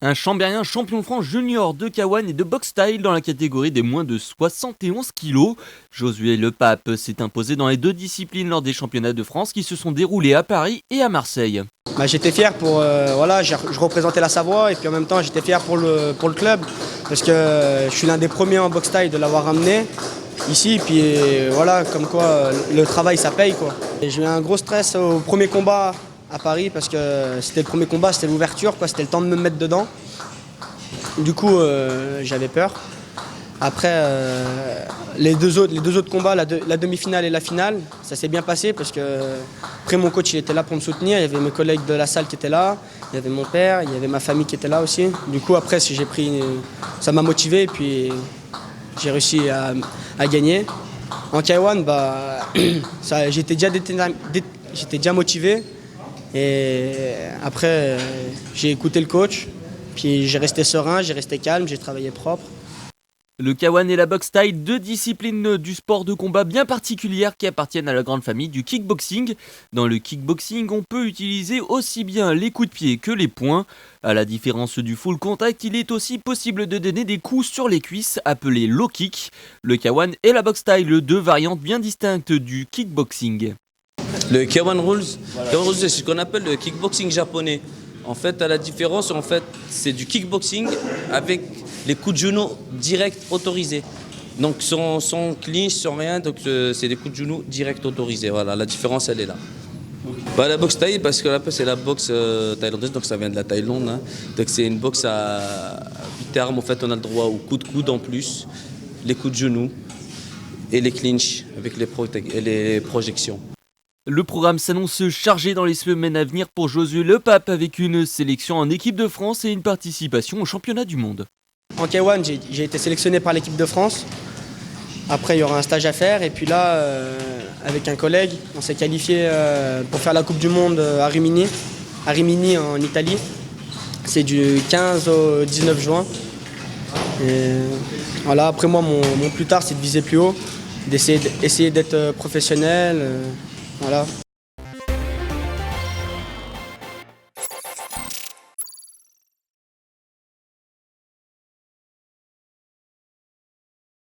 Un Chambérien champion de France junior de K1 et de boxe style dans la catégorie des moins de 71 kg. Josué Le Pape s'est imposé dans les deux disciplines lors des championnats de France qui se sont déroulés à Paris et à Marseille. J'étais fier je représentais la Savoie et puis en même temps j'étais fier pour le club parce que je suis l'un des premiers en boxe style de l'avoir ramené ici, puis voilà, comme quoi le travail ça paye quoi. J'ai eu un gros stress au premier combat à Paris parce que c'était le premier combat, c'était l'ouverture quoi, c'était le temps de me mettre dedans. Du coup j'avais peur. Après les deux autres combats, la demi-finale et la finale, ça s'est bien passé parce que après mon coach il était là pour me soutenir, il y avait mes collègues de la salle qui étaient là, il y avait mon père, il y avait ma famille qui était là aussi. Du coup après ça m'a motivé et puis j'ai réussi à gagner. En K1 j'étais déjà motivé et après j'ai écouté le coach, puis j'ai resté serein, j'ai resté calme, j'ai travaillé propre. Le K1 et la boxe style, deux disciplines du sport de combat bien particulières qui appartiennent à la grande famille du kickboxing. Dans le kickboxing, on peut utiliser aussi bien les coups de pied que les poings. À la différence du full contact, il est aussi possible de donner des coups sur les cuisses, appelés low kick. Le K1 et la boxe style, deux variantes bien distinctes du kickboxing. Le K1 Rules, c'est ce qu'on appelle le kickboxing japonais. En fait, à la différence, c'est du kickboxing avec les coups de genoux directs autorisés. Donc sans clinch, sans rien, donc c'est des coups de genoux directs autorisés. Voilà, la différence elle est là. La boxe thaï, parce que là c'est la boxe thaïlandaise, donc ça vient de la Thaïlande. Hein. Donc c'est une boxe à 8 armes. En fait, on a le droit aux coups de coude en plus, les coups de genoux et les clinches avec les projections. Le programme s'annonce chargé dans les semaines à venir pour Josué Le Pape avec une sélection en équipe de France et une participation au championnat du monde. En K1, j'ai été sélectionné par l'équipe de France. Après, il y aura un stage à faire. Et puis là, avec un collègue, on s'est qualifié pour faire la Coupe du Monde à Rimini en Italie. C'est du 15 au 19 juin. Et voilà, après moi, mon plus tard, c'est de viser plus haut, d'essayer d'être professionnel. Voilà.